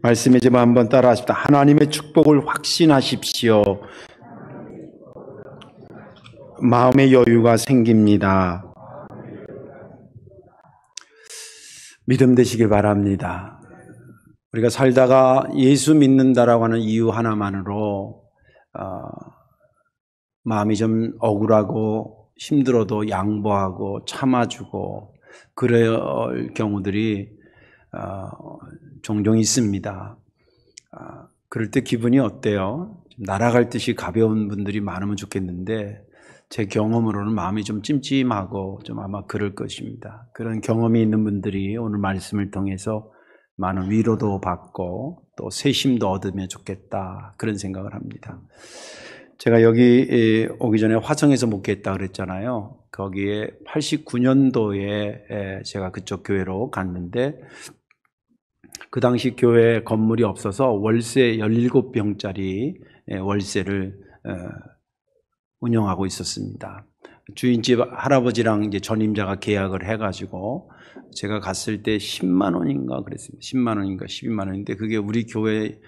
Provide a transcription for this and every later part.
말씀에 좀 한번 따라하십시다. 하나님의 축복을 확신하십시오. 마음의 여유가 생깁니다. 믿음 되시길 바랍니다. 우리가 살다가 예수 믿는다라고 하는 이유 하나만으로 마음이 좀 억울하고 힘들어도 양보하고 참아주고 그럴 경우들이 종종 있습니다. 그럴 때 기분이 어때요? 좀 날아갈 듯이 가벼운 분들이 많으면 좋겠는데 제 경험으로는 마음이 좀 찜찜하고 좀 아마 그럴 것입니다. 그런 경험이 있는 분들이 오늘 말씀을 통해서 많은 위로도 받고 또 새힘도 얻으면 좋겠다 그런 생각을 합니다. 제가 여기 오기 전에 화성에서 목회했다 그랬잖아요. 거기에 89년도에 제가 그쪽 교회로 갔는데 그 당시 교회 건물이 없어서 월세 17병짜리 월세를 운영하고 있었습니다. 주인집 할아버지랑 이제 전임자가 계약을 해가지고 제가 갔을 때 10만 원인가 그랬습니다. 10만 원인가 12만 원인데 그게 우리 교회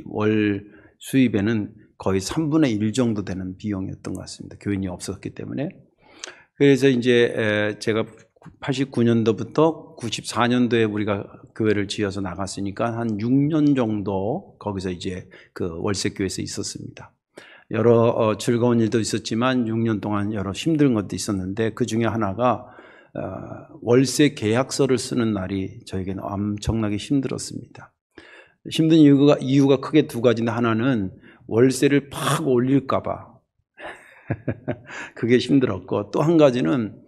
월 수입에는 거의 3분의 1 정도 되는 비용이었던 것 같습니다. 교인이 없었기 때문에. 그래서 이제 제가 89년도부터 94년도에 우리가 교회를 지어서 나갔으니까 한 6년 정도 거기서 이제 그 월세교회에서 있었습니다. 여러 즐거운 일도 있었지만 6년 동안 여러 힘든 것도 있었는데 그 중에 하나가 월세 계약서를 쓰는 날이 저에게는 엄청나게 힘들었습니다. 힘든 이유가 크게 두 가지인데 하나는 월세를 팍 올릴까 봐 그게 힘들었고 또 한 가지는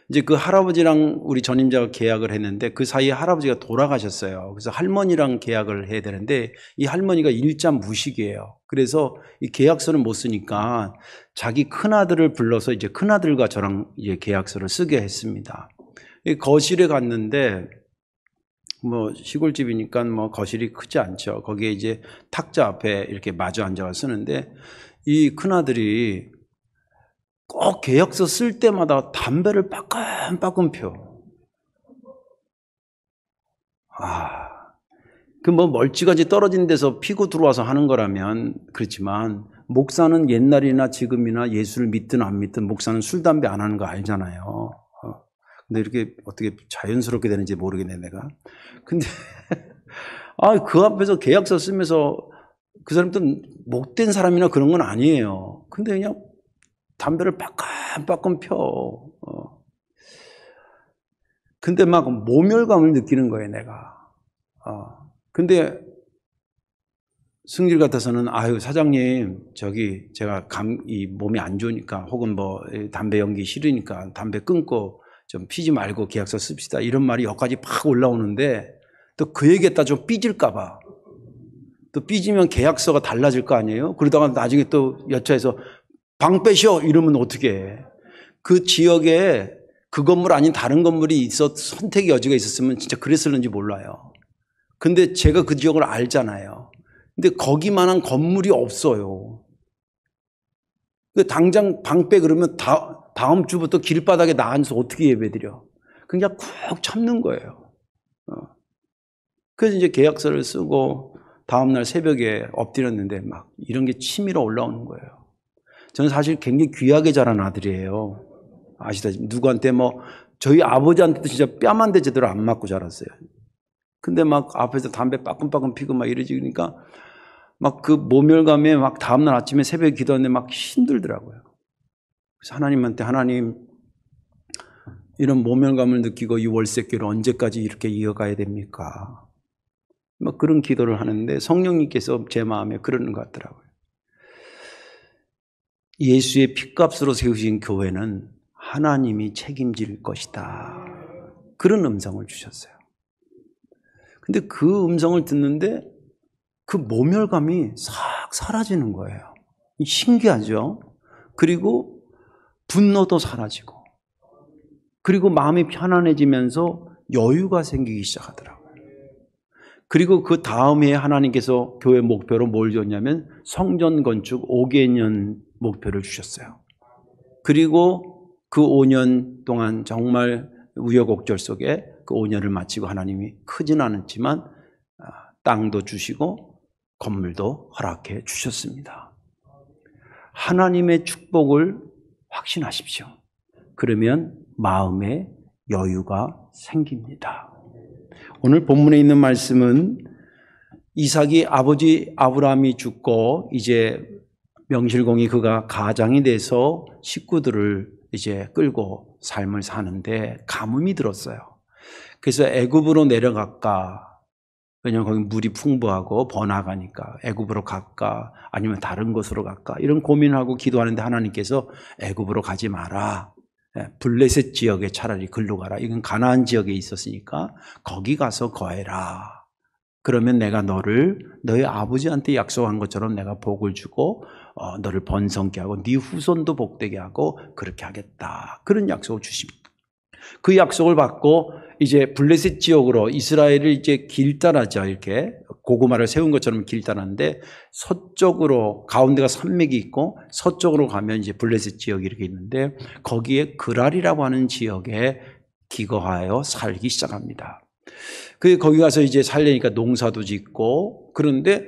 이제 그 할아버지랑 우리 전임자가 계약을 했는데 그 사이에 할아버지가 돌아가셨어요. 그래서 할머니랑 계약을 해야 되는데 이 할머니가 일자 무식이에요. 그래서 이 계약서는 못 쓰니까 자기 큰아들을 불러서 이제 큰아들과 저랑 이제 계약서를 쓰게 했습니다. 거실에 갔는데 뭐 시골집이니까 뭐 거실이 크지 않죠. 거기에 이제 탁자 앞에 이렇게 마주 앉아서 쓰는데 이 큰아들이 꼭 계약서 쓸 때마다 담배를 빠끔빠끔 펴. 그 뭐 멀찌감치 떨어진 데서 피고 들어와서 하는 거라면 그렇지만 목사는 옛날이나 지금이나 예수를 믿든 안 믿든 목사는 술, 담배 안 하는 거 알잖아요. 근데 이렇게 어떻게 자연스럽게 되는지 모르겠네, 내가. 근데, 그 앞에서 계약서 쓰면서 그 사람들은 못된 사람이나 그런 건 아니에요. 근데 그냥 담배를 빠끔빠끔 펴. 근데 막 모멸감을 느끼는 거예요, 내가. 근데 승질 같아서는 사장님 제가 이 몸이 안 좋으니까 혹은 뭐 담배 연기 싫으니까 담배 끊고 좀 피지 말고 계약서 씁시다 이런 말이 여기까지 팍 올라오는데 또 그 얘기했다 좀 삐질까 봐. 또 삐지면 계약서가 달라질 거 아니에요? 그러다가 나중에 또 여차해서 방 빼셔 이러면 어떻게 해? 그 지역에 그 건물 아닌 다른 건물이 선택의 여지가 있었으면 진짜 그랬을는지 몰라요. 근데 제가 그 지역을 알잖아요. 근데 거기만한 건물이 없어요. 당장 방 빼 그러면 다음 주부터 길바닥에 나앉아서 어떻게 예배드려? 그냥 쿡 참는 거예요. 그래서 이제 계약서를 쓰고 다음날 새벽에 엎드렸는데 막 이런 게 치밀어 올라오는 거예요. 저는 사실 굉장히 귀하게 자란 아들이에요. 아시다시피 누구한테 뭐 저희 아버지한테도 진짜 뺨 한 대 제대로 안 맞고 자랐어요. 근데 막 앞에서 담배 빠끔빠끔 피고 막 이러지니까 막 그 모멸감에 막 다음날 아침에 새벽에 기도하는데 막 힘들더라고요. 그래서 하나님한테 하나님 이런 모멸감을 느끼고 이 월세교를 언제까지 이렇게 이어가야 됩니까? 막 그런 기도를 하는데 성령님께서 제 마음에 그러는 것 같더라고요. 예수의 핏값으로 세우신 교회는 하나님이 책임질 것이다. 그런 음성을 주셨어요. 근데 그 음성을 듣는데 그 모멸감이 싹 사라지는 거예요. 신기하죠? 그리고 분노도 사라지고 그리고 마음이 편안해지면서 여유가 생기기 시작하더라고요. 그리고 그 다음에 하나님께서 교회 목표로 뭘 줬냐면 성전 건축 5개년 목표를 주셨어요. 그리고 그 5년 동안 정말 우여곡절 속에 그 5년을 마치고 하나님이 크진 않았지만 땅도 주시고 건물도 허락해 주셨습니다. 하나님의 축복을 확신하십시오. 그러면 마음에 여유가 생깁니다. 오늘 본문에 있는 말씀은 이삭이 아버지 아브라함이 죽고 이제 명실공히 그가 가장이 돼서 식구들을 이제 끌고 삶을 사는데 가뭄이 들었어요. 그래서 애굽으로 내려갈까? 왜냐하면 거기 물이 풍부하고 번화가니까 애굽으로 갈까? 아니면 다른 곳으로 갈까? 이런 고민하고 기도하는데 하나님께서 애굽으로 가지 마라. 블레셋 지역에 차라리 글로 가라. 이건 가나안 지역에 있었으니까 거기 가서 거해라. 그러면 내가 너희 아버지한테 약속한 것처럼 내가 복을 주고 너를 번성케 하고 네 후손도 복되게 하고 그렇게 하겠다. 그런 약속을 주십니다. 그 약속을 받고 이제 블레셋 지역으로 이스라엘을 이제 길 따라죠. 이렇게 고구마를 세운 것처럼 길 따라는데 서쪽으로 가운데가 산맥이 있고 서쪽으로 가면 이제 블레셋 지역이 이렇게 있는데 거기에 그랄이라고 하는 지역에 기거하여 살기 시작합니다. 거기 가서 이제 살려니까 농사도 짓고 그런데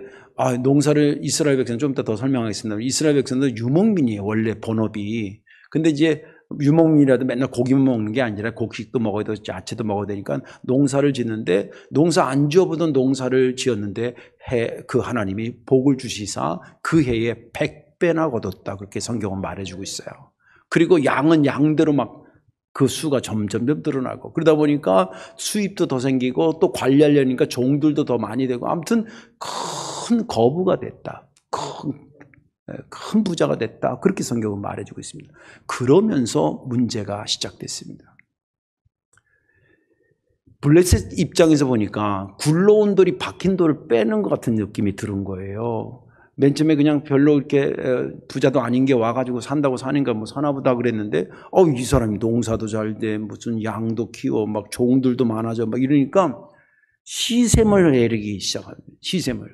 농사를 이스라엘 백성은 좀 이따 더 설명하겠습니다. 이스라엘 백성은 유목민이에요. 원래 본업이. 근데 이제 유목민이라도 맨날 고기만 먹는 게 아니라 곡식도 먹어야 되고 야채도 먹어야 되니까 농사를 짓는데 농사 안 지어보던 농사를 지었는데 그 하나님이 복을 주시사 그 해에 100배나 거뒀다. 그렇게 성경은 말해주고 있어요. 그리고 양은 양대로 막 그 수가 점점 늘어나고 그러다 보니까 수입도 더 생기고 또 관리하려니까 종들도 더 많이 되고 아무튼 큰 거부가 됐다. 큰 부자가 됐다. 그렇게 성경은 말해주고 있습니다. 그러면서 문제가 시작됐습니다. 블레셋 입장에서 보니까 굴러온 돌이 박힌 돌을 빼는 것 같은 느낌이 드는 거예요. 맨 처음에 그냥 별로 이렇게 부자도 아닌 게 와가지고 산다고 사니까 뭐 사나보다 그랬는데 이 사람이 농사도 잘 돼, 무슨 양도 키워, 막 종들도 많아져, 막 이러니까 시샘을 내리기 시작합니다. 시샘을.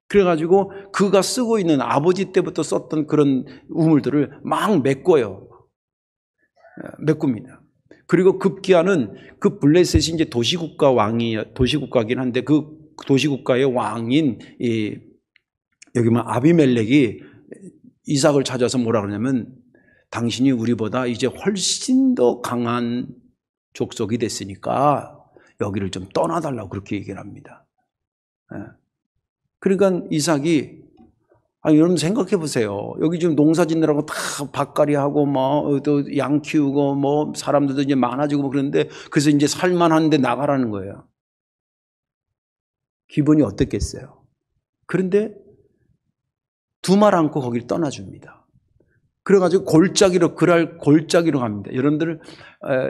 그래가지고 그가 쓰고 있는 아버지 때부터 썼던 그런 우물들을 막 메꿔요. 메꿉니다. 그리고 급기야는 그 블레셋이 이제 도시국가긴 한데 그 도시국가의 왕인 여기 아비멜렉이 이삭을 찾아서 뭐라 그러냐면 당신이 우리보다 이제 훨씬 더 강한 족속이 됐으니까 여기를 좀 떠나달라고 그렇게 얘기를 합니다. 그러니까 이삭이 여러분 생각해 보세요. 여기 지금 농사 짓느라고 다 밭갈이하고 또 양 키우고 사람들도 이제 많아지고 그러는데 그래서 이제 살만한데 나가라는 거예요. 기분이 어떻겠어요? 그런데 두 말 않고 거기를 떠나줍니다. 그래가지고 골짜기로 갑니다. 여러분들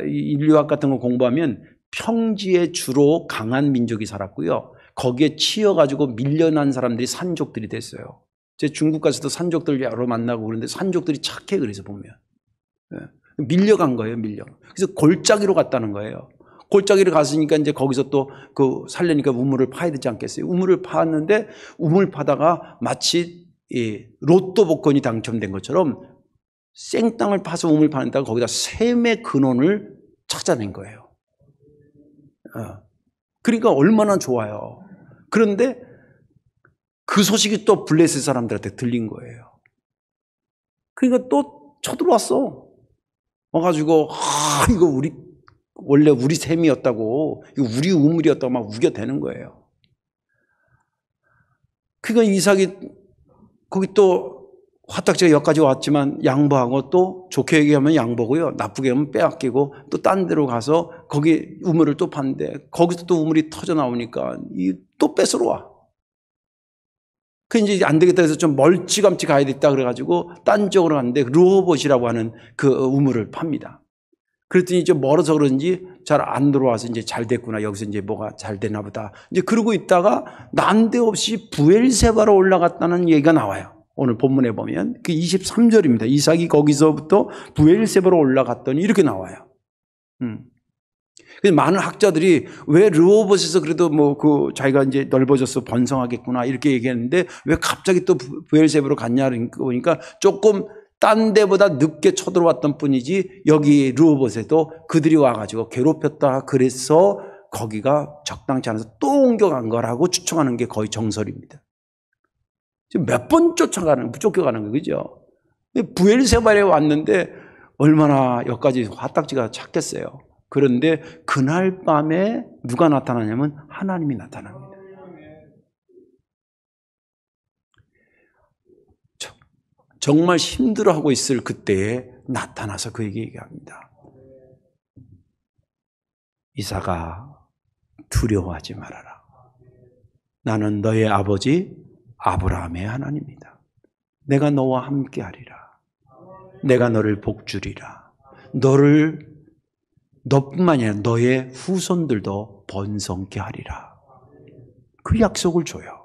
인류학 같은 거 공부하면 평지에 주로 강한 민족이 살았고요. 거기에 치여가지고 밀려난 사람들이 산족들이 됐어요. 제 중국 가서도 산족들 여러 만나고 그러는데 산족들이 착해. 그래서 보면 밀려간 거예요. 그래서 골짜기로 갔다는 거예요. 골짜기로 갔으니까 이제 거기서 또 살려니까 우물을 파야 되지 않겠어요? 우물을 파았는데 우물 파다가 마치 로또 복권이 당첨된 것처럼 생땅을 파서 우물 파는다가 거기다 샘의 근원을 찾아낸 거예요. 그러니까 얼마나 좋아요. 그런데 그 소식이 또 블레셋 사람들한테 들린 거예요. 그러니까 또 쳐들어왔어. 와가지고 이거 원래 우리 샘이었다고, 이거 우리 우물이었다고 막 우겨대는 거예요. 그러니까 이삭이 거기 또 화딱지가 여기까지 왔지만 양보하고 또 좋게 얘기하면 양보고요. 나쁘게 하면 빼앗기고 또 딴 데로 가서 거기 우물을 또 파는데 거기서 또 우물이 터져 나오니까 또 뺏으러 와. 그 이제 안 되겠다 해서 좀 멀찌감치 가야 됐다 그래가지고 딴 쪽으로 갔는데 르호봇이라고 하는 그 우물을 팝니다. 그랬더니 좀 멀어서 그런지 잘 안 들어와서 이제 잘 됐구나. 여기서 이제 뭐가 잘 되나 보다. 이제 그러고 있다가 난데없이 부엘세바로 올라갔다는 얘기가 나와요. 오늘 본문에 보면 그 23절입니다. 이삭이 거기서부터 부엘세바로 올라갔더니 이렇게 나와요. 그래서 많은 학자들이 왜 르호봇에서 그래도 자기가 이제 넓어져서 번성하겠구나 이렇게 얘기했는데 왜 갑자기 또 부엘세바로 갔냐 보니까 조금 딴 데보다 늦게 쳐들어왔던 뿐이지 여기 르호봇에도 그들이 와가지고 괴롭혔다. 그래서 거기가 적당치 않아서 또 옮겨간 거라고 추측하는 게 거의 정설입니다. 지금 몇 번 쫓겨가는 거예요. 그죠? 브엘세바에 왔는데 얼마나 여기까지 화딱지가 찼겠어요. 그런데 그날 밤에 누가 나타나냐면 하나님이 나타납니다. 정말 힘들어하고 있을 그때에 나타나서 그에게 얘기합니다. 이삭아, 두려워하지 말아라. 나는 너의 아버지 아브라함의 하나님이다. 내가 너와 함께하리라. 내가 너를 복주리라. 너뿐만이 아니라 너의 후손들도 번성케 하리라. 그 약속을 줘요.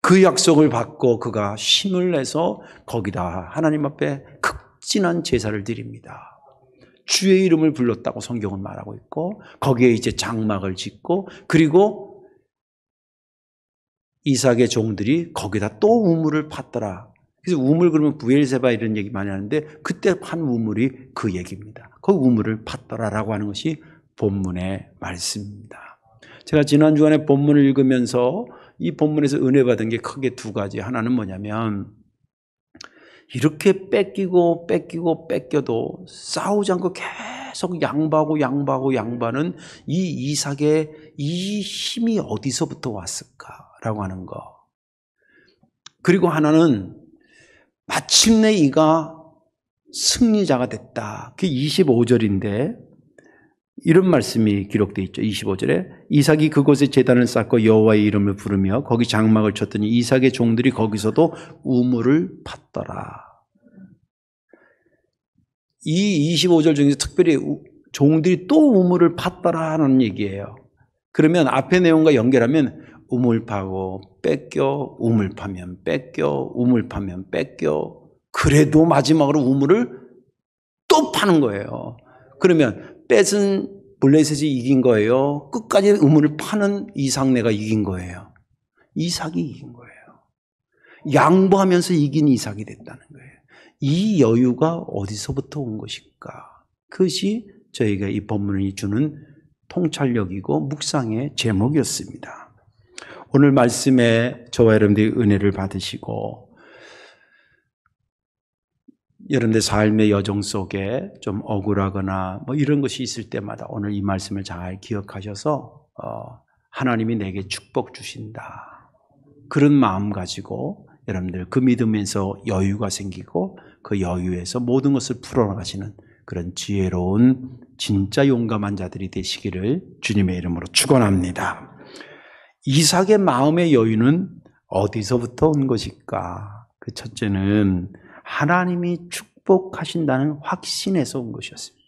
그 약속을 받고 그가 힘을 내서 거기다 하나님 앞에 극진한 제사를 드립니다. 주의 이름을 불렀다고 성경은 말하고 있고 거기에 이제 장막을 짓고 그리고 이삭의 종들이 거기다 또 우물을 팠더라. 그래서 우물 그러면 브엘세바 이런 얘기 많이 하는데 그때 판 우물이 그 얘기입니다. 그 우물을 팠더라라고 하는 것이 본문의 말씀입니다. 제가 지난 주간에 본문을 읽으면서 이 본문에서 은혜 받은 게 크게 두 가지. 하나는 뭐냐면 이렇게 뺏겨도 싸우지 않고 계속 양보하는 이 이삭의 이 힘이 어디서부터 왔을까라고 하는 거. 그리고 하나는 마침내 이가 승리자가 됐다. 그게 25절인데 이런 말씀이 기록되어 있죠. 25절에 이삭이 그곳에 제단을 쌓고 여호와의 이름을 부르며 거기 장막을 쳤더니 이삭의 종들이 거기서도 우물을 팠더라. 이 25절 중에서 특별히 종들이 또 우물을 팠더라 하는 얘기예요. 그러면 앞의 내용과 연결하면 우물 파고 뺏겨 우물 파면 뺏겨 우물 파면 뺏겨 그래도 마지막으로 우물을 또 파는 거예요. 그러면 뺏은 블레셋이 이긴 거예요? 끝까지 우물을 파는 이삭네가 이긴 거예요? 이삭이 이긴 거예요. 양보하면서 이긴 이삭이 됐다는 거예요. 이 여유가 어디서부터 온 것일까? 그것이 저희가 이 본문이 주는 통찰력이고 묵상의 제목이었습니다. 오늘 말씀에 저와 여러분들이 은혜를 받으시고 여러분들 삶의 여정 속에 좀 억울하거나 뭐 이런 것이 있을 때마다 오늘 이 말씀을 잘 기억하셔서 하나님이 내게 축복 주신다. 그런 마음 가지고 여러분들 그 믿음에서 여유가 생기고 그 여유에서 모든 것을 풀어나가시는 그런 지혜로운 진짜 용감한 자들이 되시기를 주님의 이름으로 축원합니다. 이삭의 마음의 여유는 어디서부터 온 것일까? 그 첫째는 하나님이 축복하신다는 확신에서 온 것이었습니다.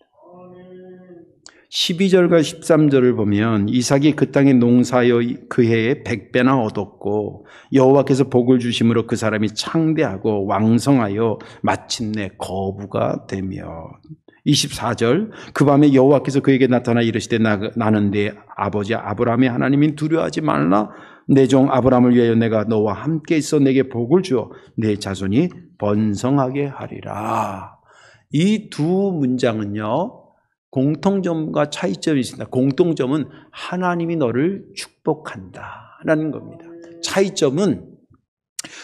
12절과 13절을 보면 이삭이 그 땅의 농사하여 그 해에 100배나 얻었고 여호와께서 복을 주심으로 그 사람이 창대하고 왕성하여 마침내 거부가 되며 24절 그 밤에 여호와께서 그에게 나타나 이르시되 나는 네 아버지 아브라함의 하나님인 두려워하지 말라. 내 종 아브라함을 위하여 내가 너와 함께 있어 내게 복을 주어 내 자손이 번성하게 하리라. 이 두 문장은요 공통점과 차이점이 있습니다. 공통점은 하나님이 너를 축복한다라는 겁니다. 차이점은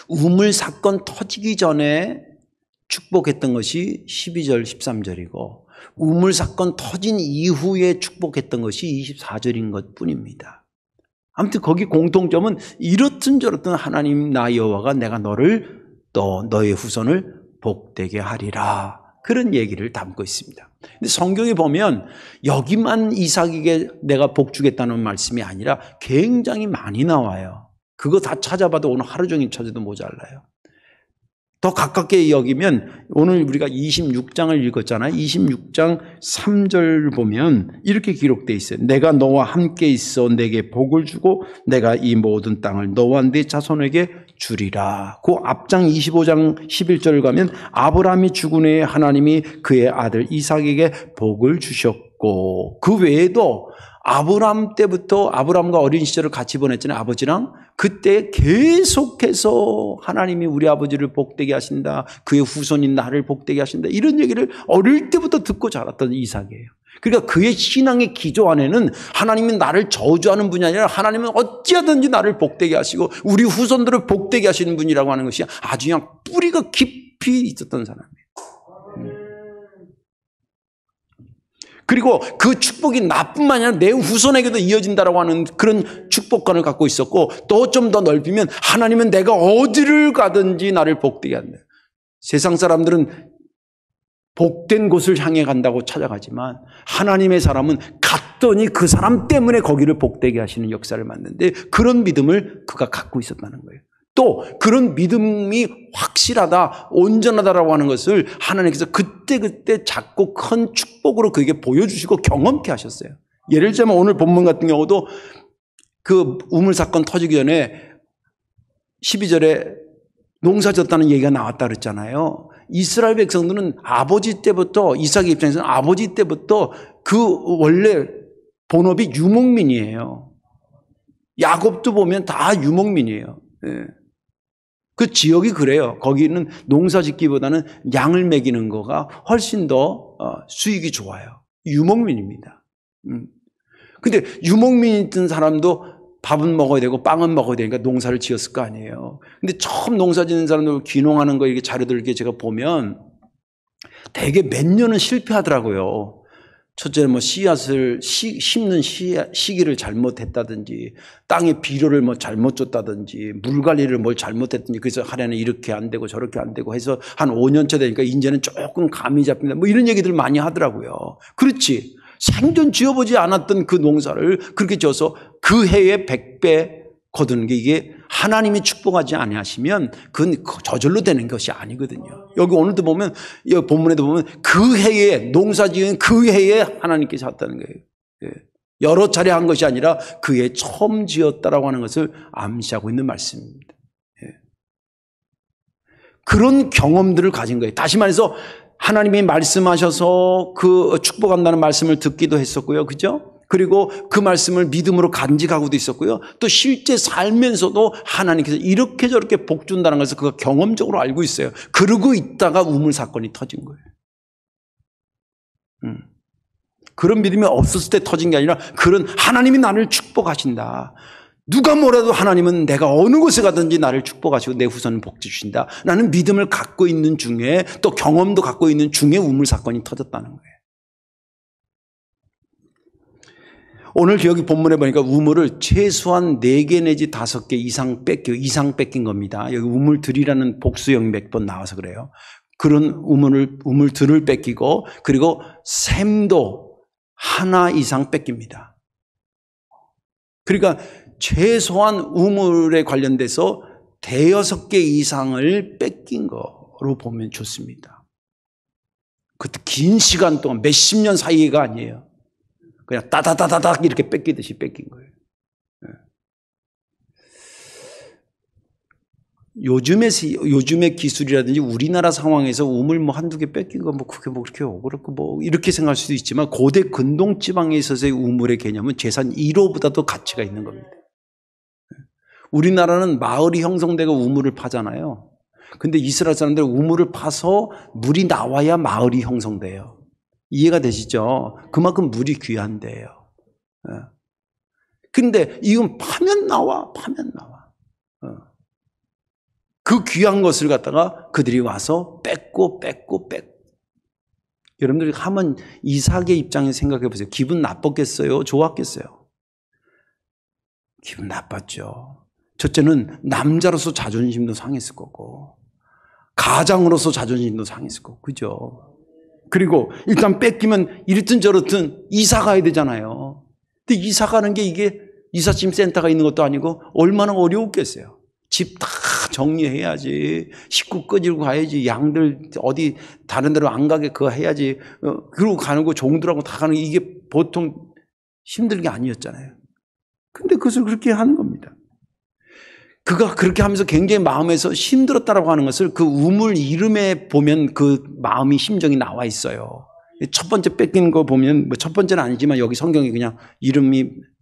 우물 사건 터지기 전에 축복했던 것이 12절 13절이고 우물 사건 터진 이후에 축복했던 것이 24절인 것뿐입니다. 아무튼 거기 공통점은 이렇든 저렇든 하나님 나 여호와가 내가 너를 또 너의 후손을 복되게 하리라. 그런 얘기를 담고 있습니다. 근데 성경에 보면 여기만 이삭에게 내가 복 주겠다는 말씀이 아니라 굉장히 많이 나와요. 그거 다 찾아봐도 오늘 하루 종일 찾아도 모자라요. 더 가깝게 여기면 오늘 우리가 26장을 읽었잖아요. 26장 3절 보면 이렇게 기록되어 있어요. 내가 너와 함께 있어 내게 복을 주고 내가 이 모든 땅을 너와 네 자손에게 주리라. 그 앞장 25장 11절을 가면 아브라함이 죽은 후에 하나님이 그의 아들 이삭에게 복을 주셨고 그 외에도 아브라함 때부터 아브라함과 어린 시절을 같이 보냈잖아요. 아버지랑. 그때 계속해서 하나님이 우리 아버지를 복되게 하신다. 그의 후손인 나를 복되게 하신다. 이런 얘기를 어릴 때부터 듣고 자랐던 이삭이에요. 그러니까 그의 신앙의 기조 안에는 하나님은 나를 저주하는 분이 아니라 하나님은 어찌하든지 나를 복되게 하시고 우리 후손들을 복되게 하시는 분이라고 하는 것이 아주 그냥 뿌리가 깊이 있었던 사람이에요. 그리고 그 축복이 나뿐만 아니라 내 후손에게도 이어진다라고 하는 그런 축복관을 갖고 있었고, 또 좀 더 넓히면 하나님은 내가 어디를 가든지 나를 복되게 한다. 세상 사람들은 복된 곳을 향해 간다고 찾아가지만 하나님의 사람은 갔더니 그 사람 때문에 거기를 복되게 하시는 역사를 만드는데, 그런 믿음을 그가 갖고 있었다는 거예요. 또 그런 믿음이 확실하다, 온전하다라고 하는 것을 하나님께서 그때그때 작고 큰 축복으로 그에게 보여주시고 경험케 하셨어요. 예를 들자면 오늘 본문 같은 경우도 그 우물 사건 터지기 전에 12절에 농사 졌다는 얘기가 나왔다 그랬잖아요. 이스라엘 백성들은 아버지 때부터, 이삭의 입장에서는 아버지 때부터 그 원래 본업이 유목민이에요. 야곱도 보면 다 유목민이에요. 예. 그 지역이 그래요. 거기는 농사 짓기보다는 양을 먹이는 거가 훨씬 더 수익이 좋아요. 유목민입니다. 근데 유목민이던 사람도 밥은 먹어야 되고 빵은 먹어야 되니까 농사를 지었을 거 아니에요. 근데 처음 농사 짓는 사람들 귀농하는 거 이렇게 자료들 이렇게 제가 보면 대개 몇 년은 실패하더라고요. 첫째는 뭐 씨앗을 심는 시기를 잘못했다든지, 땅에 비료를 뭐 잘못 줬다든지, 물 관리를 뭘 잘못했든지, 그래서 하려는 이렇게 안 되고 저렇게 안 되고 해서 한 5년째 되니까 이제는 조금 감이 잡힌다. 뭐 이런 얘기들 많이 하더라고요. 그렇지. 생전 지어보지 않았던 그 농사를 그렇게 지어서 그 해에 100배 거두는 게, 이게 하나님이 축복하지 아니하시면 그건 저절로 되는 것이 아니거든요. 여기 오늘도 보면, 여기 본문에도 보면 그 해에, 농사 지은 그 해에 하나님께서 하셨다는 거예요. 여러 차례 한 것이 아니라 그 해에 처음 지었다라고 하는 것을 암시하고 있는 말씀입니다. 그런 경험들을 가진 거예요. 다시 말해서 하나님이 말씀하셔서 그 축복한다는 말씀을 듣기도 했었고요. 그죠? 그리고 그 말씀을 믿음으로 간직하고도 있었고요. 또 실제 살면서도 하나님께서 이렇게 저렇게 복 준다는 것을 그가 경험적으로 알고 있어요. 그러고 있다가 우물 사건이 터진 거예요. 그런 믿음이 없었을 때 터진 게 아니라, 그런 하나님이 나를 축복하신다. 누가 뭐라도 하나님은 내가 어느 곳에 가든지 나를 축복하시고 내 후손은 복 주신다. 라는 믿음을 갖고 있는 중에, 또 경험도 갖고 있는 중에 우물 사건이 터졌다는 거예요. 오늘 여기 본문에 보니까 우물을 최소한 4개 내지 5개 이상 뺏긴 겁니다. 여기 우물들이라는 복수형 몇 번 나와서 그래요. 그런 우물들을 뺏기고, 그리고 샘도 하나 이상 뺏깁니다. 그러니까 최소한 우물에 관련돼서 5개 이상을 뺏긴 거로 보면 좋습니다. 그것도 긴 시간 동안 몇십 년 사이가 아니에요. 그냥 따다다다닥 이렇게 뺏기듯이 뺏긴 거예요. 요즘의 기술이라든지 우리나라 상황에서 우물 뭐 한두 개 뺏긴 거 뭐 그게 뭐 그렇게 억울하고 뭐 이렇게 생각할 수도 있지만, 고대 근동 지방에 있어서의 우물의 개념은 재산 1호보다도 가치가 있는 겁니다. 우리나라는 마을이 형성되고 우물을 파잖아요. 근데 이스라엘 사람들은 우물을 파서 물이 나와야 마을이 형성돼요. 이해가 되시죠? 그만큼 물이 귀한데요. 근데 이건 파면 나와. 그 귀한 것을 갖다가 그들이 와서 뺏고. 여러분들이 한번 이삭의 입장에서 생각해 보세요. 기분 나빴겠어요? 좋았겠어요? 기분 나빴죠. 첫째는 남자로서 자존심도 상했을 거고, 가장으로서 자존심도 상했을 거고, 그죠? 그리고 일단 뺏기면 이렇든 저렇든 이사 가야 되잖아요. 근데 이사 가는 게, 이게 이삿짐 센터가 있는 것도 아니고 얼마나 어려웠겠어요. 집 다 정리해야지, 식구 끄지고 가야지, 양들 어디 다른 데로 안 가게 그거 해야지, 그러고 가는 거 종들하고 다 가는 게 이게 보통 힘든 게 아니었잖아요. 근데 그것을 그렇게 하는 겁니다. 그가 그렇게 하면서 굉장히 마음에서 힘들었다라고 하는 것을 그 우물 이름에 보면 그 마음이, 심정이 나와 있어요. 첫 번째 뺏긴 거 보면, 뭐 첫 번째는 아니지만 여기 성경에 그냥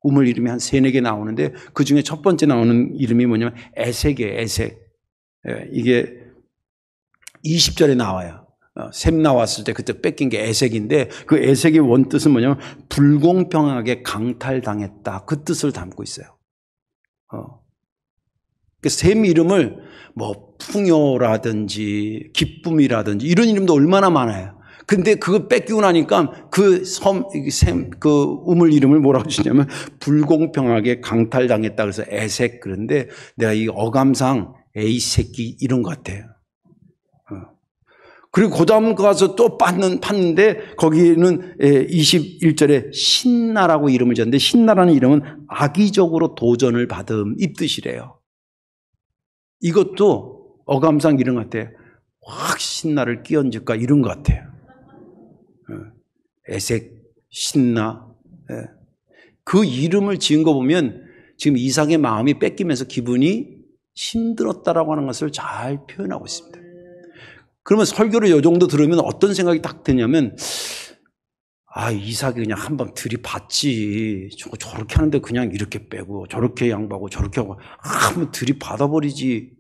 우물 이름이 한 3-4개 나오는데, 그 중에 첫 번째 나오는 이름이 뭐냐면 에색이에요, 에색. 이게 20절에 나와요. 셈 나왔을 때 그때 뺏긴 게 에색인데 그 에색의 원뜻은 뭐냐면 불공평하게 강탈당했다. 그 뜻을 담고 있어요. 셈 이름을 뭐 풍요라든지 기쁨이라든지 이런 이름도 얼마나 많아요. 근데 그거 뺏기고 나니까 그 우물 이름을 뭐라고 주냐면 불공평하게 강탈당했다. 그래서 에색. 그런데 내가 이 어감상 에이 새끼 이런 것 같아요. 그리고 그 다음 가서 또 팠는데 거기는 21절에 신나라고 이름을 지었는데 신나라는 이름은 악의적으로 도전을 받음 이 뜻이래요. 이것도 어감상 이런 것 같아요. 확 신나를 끼얹을까 이런 것 같아요. 에색, 신나. 그 이름을 지은 거 보면 지금 이삭의 마음이 뺏기면서 기분이 힘들었다라고 하는 것을 잘 표현하고 있습니다. 그러면 설교를 이 정도 들으면 어떤 생각이 딱 드냐면 이삭이 그냥 한방 들이받지. 저렇게 하는데 그냥 이렇게 빼고 저렇게 양보하고 저렇게 하고 한번 들이받아버리지.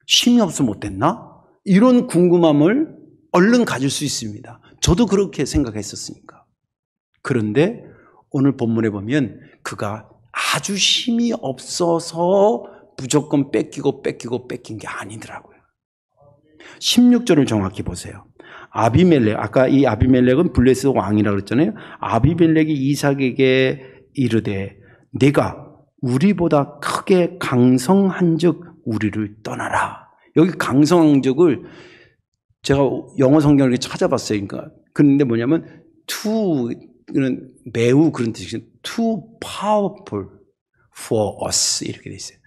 힘이 없어 못됐나? 이런 궁금함을 얼른 가질 수 있습니다. 저도 그렇게 생각했었으니까. 그런데 오늘 본문에 보면 그가 아주 힘이 없어서 무조건 뺏긴 게 아니더라고요. 16절을 정확히 보세요. 아비멜렉, 아까 이 아비멜렉은 블레셋 왕이라고 그랬잖아요. 아비멜렉이 이삭에게 이르되 내가 우리보다 크게 강성한즉 우리를 떠나라. 여기 강성한즉을 제가 영어 성경을 이렇게 찾아봤어요. 그런데 뭐냐면 to는 매우 그런 뜻이죠. too powerful for us 이렇게 돼 있어요.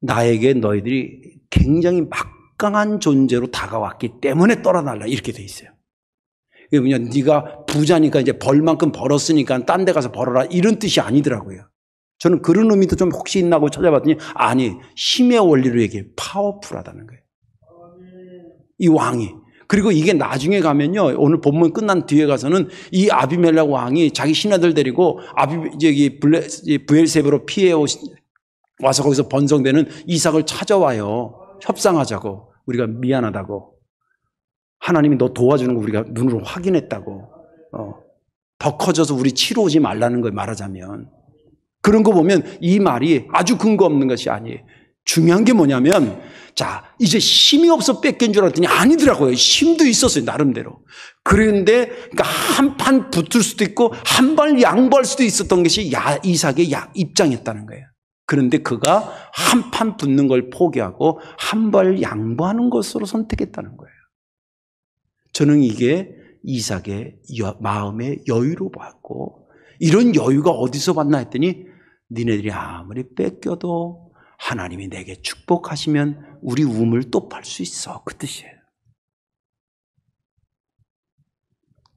나에게 너희들이 굉장히 막강한 존재로 다가왔기 때문에 떠나달라 이렇게 돼 있어요. 이게 뭐냐, 네가 부자니까 이제 벌만큼 벌었으니까 딴 데 가서 벌어라 이런 뜻이 아니더라고요. 저는 그런 의미도 좀 혹시 있나 하고 찾아봤더니 아니, 힘의 원리로 얘기해요. 파워풀하다는 거예요. 이 왕이. 그리고 이게 나중에 가면요, 오늘 본문 끝난 뒤에 가서는 이 아비멜렉 왕이 자기 신하들 데리고 브엘세바로 피해 와서 거기서 번성되는 이삭을 찾아와요. 협상하자고. 우리가 미안하다고. 하나님이 너 도와주는 거 우리가 눈으로 확인했다고. 더 커져서 우리 치러 오지 말라는 걸 말하자면. 그런 거 보면 이 말이 아주 근거 없는 것이 아니에요. 중요한 게 뭐냐면, 자, 이제 힘이 없어 뺏긴 줄 알았더니 아니더라고요. 힘도 있었어요, 나름대로. 그런데, 그러니까 한 판 붙을 수도 있고, 한 발 양보할 수도 있었던 것이 이삭의 입장이었다는 거예요. 그런데 그가 한 판 붙는 걸 포기하고, 한 발 양보하는 것으로 선택했다는 거예요. 저는 이게 이삭의 마음의 여유로 봤고, 이런 여유가 어디서 봤나 했더니, 니네들이 아무리 뺏겨도 하나님이 내게 축복하시면 우리 우물 또 팔 수 있어. 그 뜻이에요.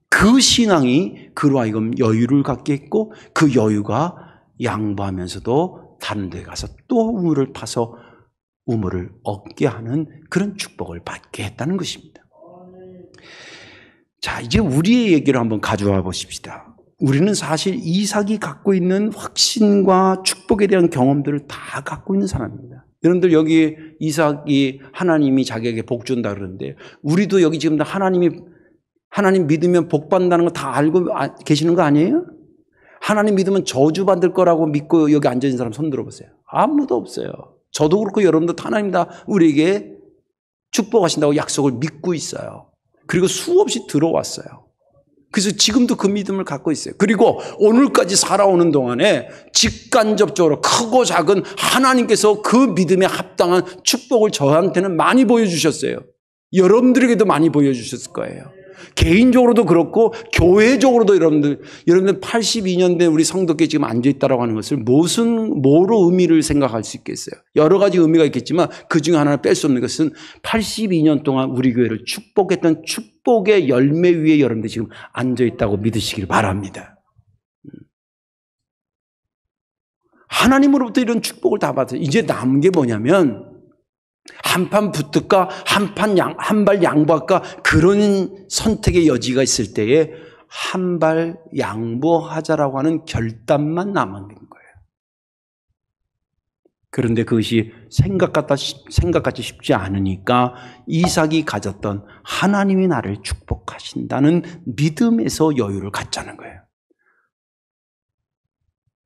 그 신앙이 그로 하여금 여유를 갖게 했고 그 여유가 양보하면서도 다른 데 가서 또 우물을 파서 우물을 얻게 하는 그런 축복을 받게 했다는 것입니다. 자, 이제 우리의 얘기를 한번 가져와 보십시다. 우리는 사실 이삭이 갖고 있는 확신과 축복에 대한 경험들을 다 갖고 있는 사람입니다. 여러분들 여기 이삭이 하나님이 자기에게 복 준다 그러는데 우리도 여기 지금 하나님 믿으면 복 받는다는 거 다 알고 계시는 거 아니에요? 하나님 믿으면 저주 받을 거라고 믿고 여기 앉아 있는 사람 손 들어보세요. 아무도 없어요. 저도 그렇고 여러분도 하나님 다 우리에게 축복하신다고 약속을 믿고 있어요. 그리고 수없이 들어왔어요. 그래서 지금도 그 믿음을 갖고 있어요. 그리고 오늘까지 살아오는 동안에 직간접적으로 크고 작은 하나님께서 그 믿음에 합당한 축복을 저한테는 많이 보여주셨어요. 여러분들에게도 많이 보여주셨을 거예요. 개인적으로도 그렇고 교회적으로도 여러분들 82년 된 우리 성도께 지금 앉아있다고 하는 것을 뭐로 의미를 생각할 수 있겠어요? 여러 가지 의미가 있겠지만 그 중에 하나를 뺄 수 없는 것은 82년 동안 우리 교회를 축복했던 축복의 열매 위에 여러분들 지금 앉아있다고 믿으시길 바랍니다. 하나님으로부터 이런 축복을 다 받아요. 이제 남은 게 뭐냐면 한 판 붙을까 한 발 양보할까 그런 선택의 여지가 있을 때에 한 발 양보하자라고 하는 결단만 남은 거예요. 그런데 그것이 생각같이 쉽지 않으니까 이삭이 가졌던 하나님이 나를 축복하신다는 믿음에서 여유를 갖자는 거예요.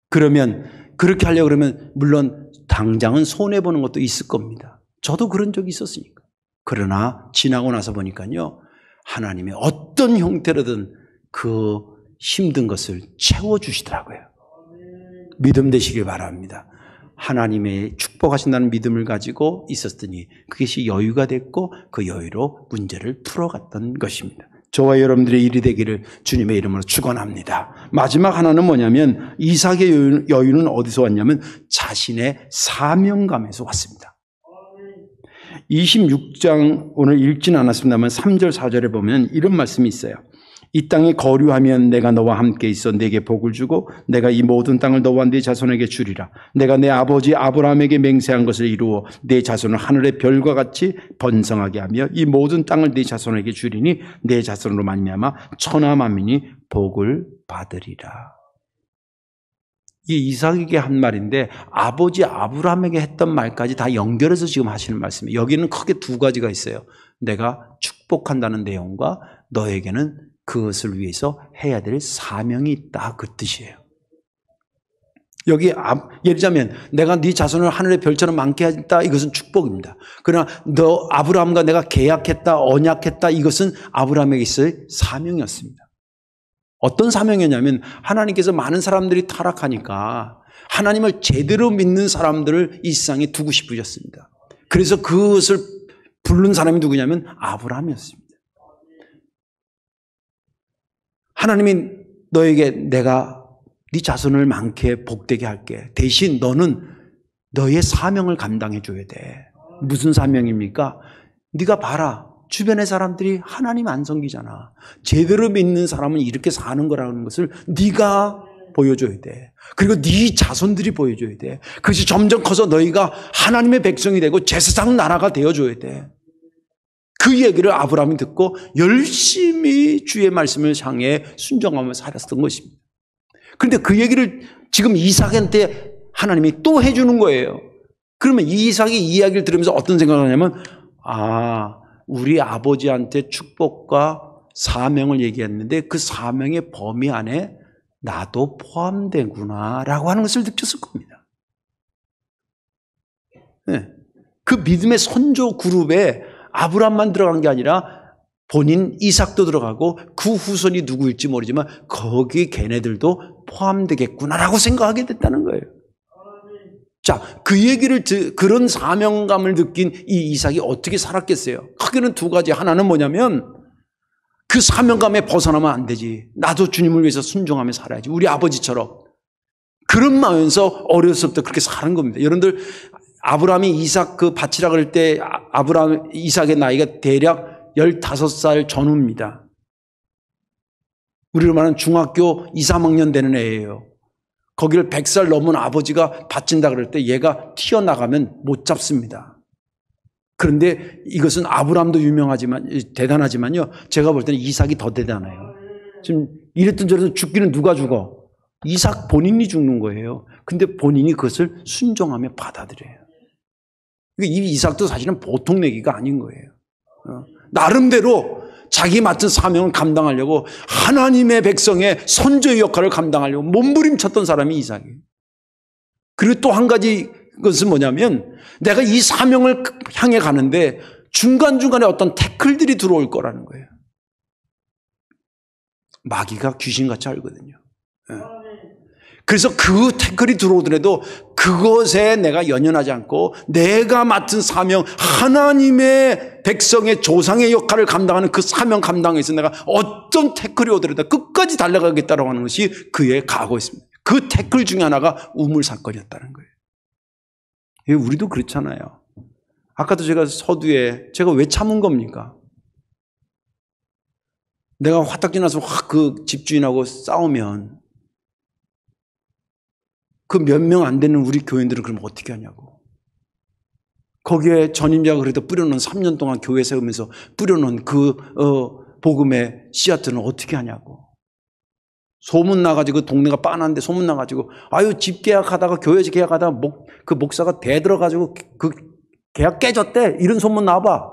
그러면 그렇게 하려고 그러면 물론 당장은 손해보는 것도 있을 겁니다. 저도 그런 적이 있었으니까. 그러나 지나고 나서 보니까요, 하나님이 어떤 형태로든 그 힘든 것을 채워주시더라고요. 믿음 되시길 바랍니다. 하나님의 축복하신다는 믿음을 가지고 있었더니 그것이 여유가 됐고 그 여유로 문제를 풀어갔던 것입니다. 저와 여러분들의 일이 되기를 주님의 이름으로 축원합니다. 마지막 하나는 뭐냐면 이삭의 여유는 어디서 왔냐면 자신의 사명감에서 왔습니다. 26장 오늘 읽지는 않았습니다만 3절 4절에 보면 이런 말씀이 있어요. 이 땅에 거류하면 내가 너와 함께 있어 내게 복을 주고 내가 이 모든 땅을 너와 네 자손에게 주리라. 내가 내 아버지 아브라함에게 맹세한 것을 이루어 내 자손을 하늘의 별과 같이 번성하게 하며 이 모든 땅을 네 자손에게 주리니 내 자손으로 말미암아 천하 만민이 복을 받으리라. 이 이삭에게 한 말인데 아버지 아브라함에게 했던 말까지 다 연결해서 지금 하시는 말씀이에요. 여기는 크게 두 가지가 있어요. 내가 축복한다는 내용과 너에게는 그것을 위해서 해야 될 사명이 있다, 그 뜻이에요. 여기 예를 들자면 내가 네 자손을 하늘의 별처럼 많게 했다, 이것은 축복입니다. 그러나 너 아브라함과 내가 계약했다, 언약했다, 이것은 아브라함에게 있을 사명이었습니다. 어떤 사명이었냐면 하나님께서 많은 사람들이 타락하니까 하나님을 제대로 믿는 사람들을 이 세상에 두고 싶으셨습니다. 그래서 그것을 부른 사람이 누구냐면 아브라함이었습니다. 하나님이 너에게 내가 네 자손을 많게 복되게 할게. 대신 너는 너의 사명을 감당해 줘야 돼. 무슨 사명입니까? 네가 봐라. 주변의 사람들이 하나님 안 섬기잖아. 제대로 믿는 사람은 이렇게 사는 거라는 것을 네가 보여줘야 돼. 그리고 네 자손들이 보여줘야 돼. 그것이 점점 커서 너희가 하나님의 백성이 되고 제사장 나라가 되어줘야 돼. 그 얘기를 아브라함이 듣고 열심히 주의 말씀을 향해 순종하며 살았던 것입니다. 그런데 그 얘기를 지금 이삭한테 하나님이 또 해주는 거예요. 그러면 이삭이 이 이야기를 들으면서 어떤 생각을 하냐면 우리 아버지한테 축복과 사명을 얘기했는데 그 사명의 범위 안에 나도 포함되구나라고 하는 것을 느꼈을 겁니다. 네. 그 믿음의 선조 그룹에 아브라함만 들어간 게 아니라 본인 이삭도 들어가고 그 후손이 누구일지 모르지만 거기 걔네들도 포함되겠구나라고 생각하게 됐다는 거예요. 자, 그 얘기를 그런 사명감을 느낀 이 이삭이 어떻게 살았겠어요? 크게는 두 가지. 하나는 뭐냐면 그 사명감에 벗어나면 안 되지. 나도 주님을 위해서 순종하며 살아야지. 우리 아버지처럼. 그런 마음에서 어렸을 때 그렇게 사는 겁니다. 여러분들 아브라함이 이삭 그 바치라 그럴 때 이삭의 나이가 대략 15살 전후입니다. 우리로 말하면 중학교 2, 3학년 되는 애예요. 거기를 100살 넘은 아버지가 바친다 그럴 때 얘가 튀어나가면 못 잡습니다. 그런데 이것은 아브라함도 대단하지만요. 제가 볼 때는 이삭이 더 대단해요. 지금 이랬던 저랬던 죽기는 누가 죽어? 이삭 본인이 죽는 거예요. 근데 본인이 그것을 순종하며 받아들여요. 이 이삭도 사실은 보통 내기가 아닌 거예요. 나름대로 자기 맡은 사명을 감당하려고 하나님의 백성의 선조의 역할을 감당하려고 몸부림쳤던 사람이 이삭이에요. 그리고 또 한 가지 것은 뭐냐면 내가 이 사명을 향해 가는데 중간중간에 어떤 태클들이 들어올 거라는 거예요. 마귀가 귀신같이 알거든요. 그래서 그 태클이 들어오더라도 그것에 내가 연연하지 않고 내가 맡은 사명, 하나님의 백성의 조상의 역할을 감당하는 그 사명 감당에서 내가 어떤 태클이 오더라도 끝까지 달려가겠다고 하는 것이 그의 각오였습니다. 그 태클 중에 하나가 우물 사건이었다는 거예요. 우리도 그렇잖아요. 아까도 제가 서두에 제가 왜 참은 겁니까? 내가 화딱지 나서 확 그 집주인하고 싸우면 그 몇 명 안 되는 우리 교인들은 그럼 어떻게 하냐고. 거기에 전임자가 그래도 뿌려놓은 3년 동안 교회 세우면서 뿌려놓은 그 복음의 씨앗들은 어떻게 하냐고. 소문 나가지고 동네가 빤한데 소문 나가지고 아유 집 계약하다가 교회 계약하다가 그 목사가 대들어가지고 그 계약 깨졌대. 이런 소문 나봐.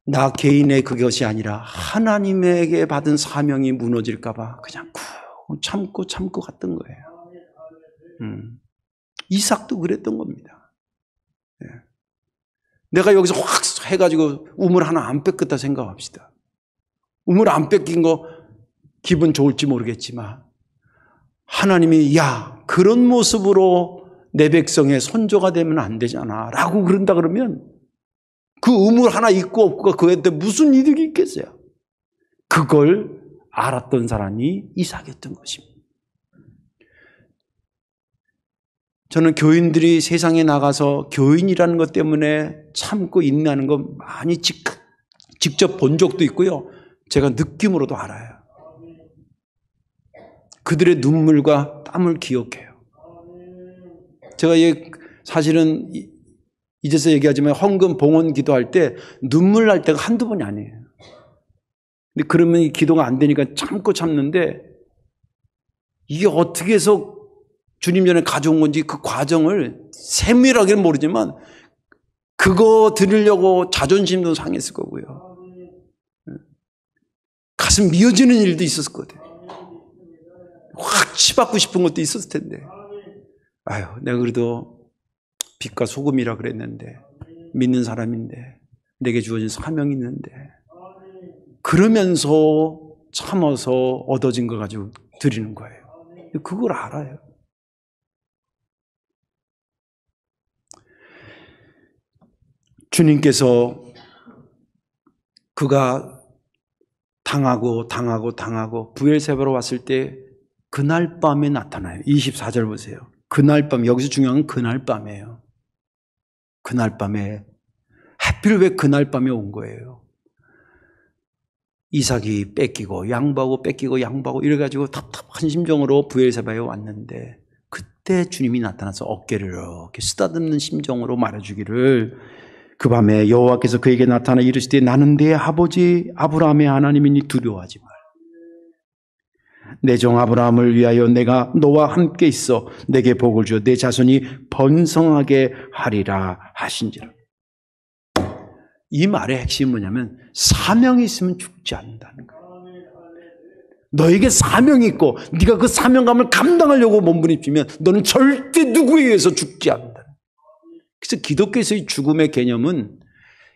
나 개인의 그것이 아니라 하나님에게 받은 사명이 무너질까봐 그냥 참고 갔던 거예요. 이삭도 그랬던 겁니다. 예. 내가 여기서 확 해가지고 우물 하나 안 뺏겼다 생각합시다. 우물 안 뺏긴 거 기분 좋을지 모르겠지만 하나님이 야 그런 모습으로 내 백성의 선조가 되면 안 되잖아 라고 그런다 그러면 그 우물 하나 있고 없고가 그한테 무슨 이득이 있겠어요. 그걸 알았던 사람이 이삭이었던 것입니다. 저는 교인들이 세상에 나가서 교인이라는 것 때문에 참고 인내하는 거 많이 직접 본 적도 있고요. 제가 느낌으로도 알아요. 그들의 눈물과 땀을 기억해요. 제가 사실은 이제서 얘기하지만 헌금 봉헌 기도할 때 눈물 날 때가 한두 번이 아니에요. 근데 그러면 이 기도가 안 되니까 참는데 이게 어떻게 해서 주님 전에 가져온 건지 그 과정을 세밀하게는 모르지만 그거 드리려고 자존심도 상했을 거고요. 가슴 미어지는 일도 있었을 것 같아요. 확 치받고 싶은 것도 있었을 텐데. 아유, 내가 그래도 빛과 소금이라 그랬는데 믿는 사람인데 내게 주어진 사명이 있는데 그러면서 참아서 얻어진 걸 가지고 드리는 거예요. 그걸 알아요. 주님께서 그가 당하고 브엘세바로 왔을 때 그날 밤에 나타나요. 24절 보세요. 그날 밤, 여기서 중요한 건 그날 밤이에요. 그날 밤에 하필 왜 그날 밤에 온 거예요? 이삭이 뺏기고 양보하고 뺏기고 양보하고 이래가지고 답답한 심정으로 브엘세바에 왔는데 그때 주님이 나타나서 어깨를 이렇게 쓰다듬는 심정으로 말해주기를 그 밤에 여호와께서 그에게 나타나 이르시되 나는 네 아버지 아브라함의 하나님이니 두려워하지 말라. 내 종 아브라함을 위하여 내가 너와 함께 있어 내게 복을 주어 내 자손이 번성하게 하리라 하신지라. 이 말의 핵심이 뭐냐면 사명이 있으면 죽지 않는다는 거예요. 너에게 사명이 있고 네가 그 사명감을 감당하려고 몸부림치면 너는 절대 누구에 의해서 죽지 않는다. 그래서 기독교에서의 죽음의 개념은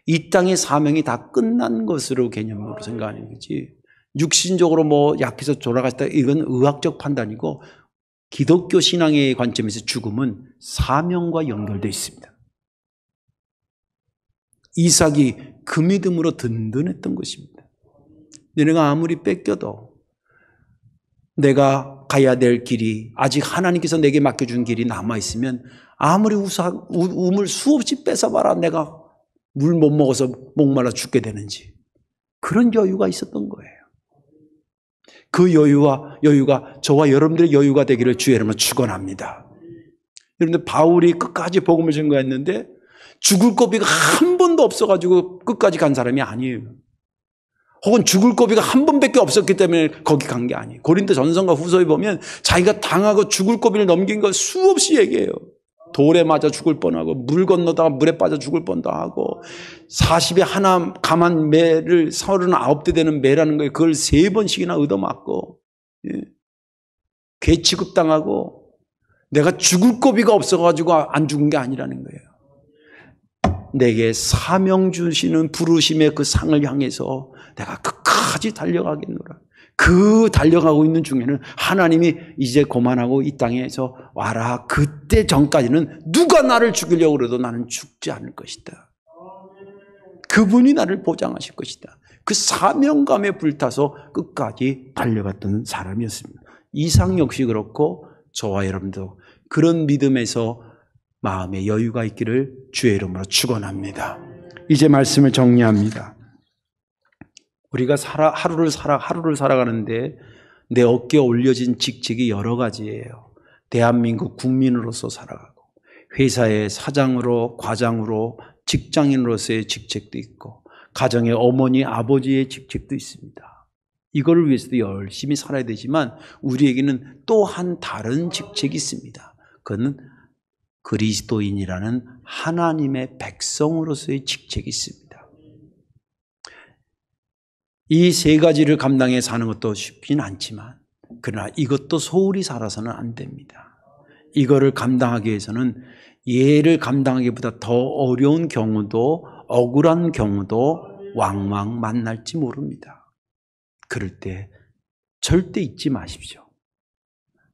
이 땅의 사명이 다 끝난 것으로 개념으로 생각하는 거지. 육신적으로 뭐 약해서 돌아가시다 이건 의학적 판단이고 기독교 신앙의 관점에서 죽음은 사명과 연결되어 있습니다. 이삭이 그 믿음으로 든든했던 것입니다. 너네가 아무리 뺏겨도 내가 가야 될 길이 아직 하나님께서 내게 맡겨준 길이 남아있으면 아무리 우물 수없이 뺏어봐라 내가 물 못 먹어서 목말라 죽게 되는지 그런 여유가 있었던 거예요. 그 여유가 저와 여러분들의 여유가 되기를 주의 이름으로 축원합니다. 여러분들 바울이 끝까지 복음을 증거했는데 죽을 고비가 한 번도 없어가지고 끝까지 간 사람이 아니에요. 혹은 죽을 고비가 한 번밖에 없었기 때문에 거기 간 게 아니에요. 고린도 전서과 후서에 보면 자기가 당하고 죽을 고비를 넘긴 걸 수없이 얘기해요. 돌에 맞아 죽을 뻔하고 물 건너다가 물에 빠져 죽을 뻔도 하고 40에 하나 감한 매를 39대 되는 매라는 거예요. 그걸 3번씩이나 얻어맞고 괴 취급당하고 내가 죽을 고비가 없어가지고 안 죽은 게 아니라는 거예요. 내게 사명 주시는 부르심의 그 상을 향해서 내가 끝까지 달려가겠노라. 그 달려가고 있는 중에는 하나님이 이제 그만하고 이 땅에서 와라. 그때 전까지는 누가 나를 죽이려고 그래도 나는 죽지 않을 것이다. 그분이 나를 보장하실 것이다. 그 사명감에 불타서 끝까지 달려갔던 사람이었습니다. 이삭 역시 그렇고 저와 여러분도 그런 믿음에서 마음에 여유가 있기를 주의 이름으로 축원합니다. 이제 말씀을 정리합니다. 우리가 하루를 살아가는데 내 어깨에 올려진 직책이 여러 가지예요. 대한민국 국민으로서 살아가고 회사의 사장으로 과장으로 직장인으로서의 직책도 있고 가정의 어머니 아버지의 직책도 있습니다. 이거를 위해서도 열심히 살아야 되지만 우리에게는 또 한 다른 직책이 있습니다. 그건 그리스도인이라는 하나님의 백성으로서의 직책이 있습니다. 이 세 가지를 감당해 사는 것도 쉽진 않지만 그러나 이것도 소홀히 살아서는 안 됩니다. 이거를 감당하기 위해서는 얘를 감당하기보다 더 어려운 경우도 억울한 경우도 왕왕 만날지 모릅니다. 그럴 때 절대 잊지 마십시오.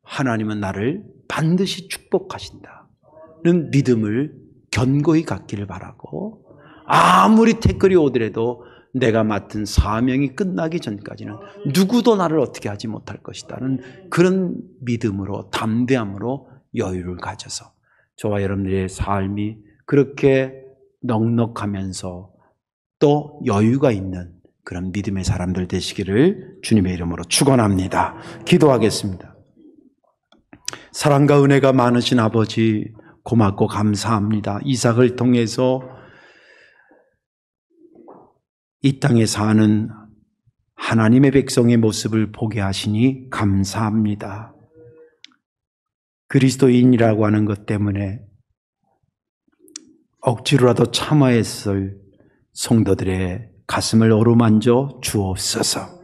하나님은 나를 반드시 축복하신다는 믿음을 견고히 갖기를 바라고 아무리 태클이 오더라도 내가 맡은 사명이 끝나기 전까지는 누구도 나를 어떻게 하지 못할 것이다는 그런 믿음으로 담대함으로 여유를 가져서 저와 여러분들의 삶이 그렇게 넉넉하면서 또 여유가 있는 그런 믿음의 사람들 되시기를 주님의 이름으로 축원합니다. 기도하겠습니다. 사랑과 은혜가 많으신 아버지 고맙고 감사합니다. 이삭을 통해서 이 땅에 사는 하나님의 백성의 모습을 보게 하시니 감사합니다. 그리스도인이라고 하는 것 때문에 억지로라도 참아했을 성도들의 가슴을 어루만져 주옵소서.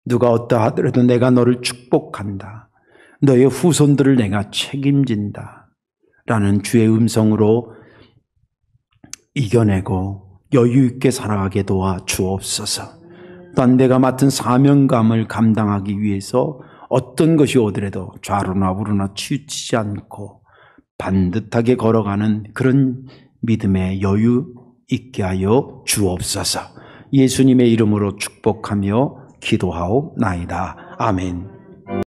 누가 어떠하더라도 내가 너를 축복한다. 너의 후손들을 내가 책임진다. 라는 주의 음성으로 이겨내고 여유 있게 살아가게 도와 주옵소서. 또한 내가 맡은 사명감을 감당하기 위해서 어떤 것이 오더라도 좌로나 우로나 치우치지 않고 반듯하게 걸어가는 그런 믿음의 여유 있게 하여 주옵소서. 예수님의 이름으로 축복하며 기도하옵나이다. 아멘.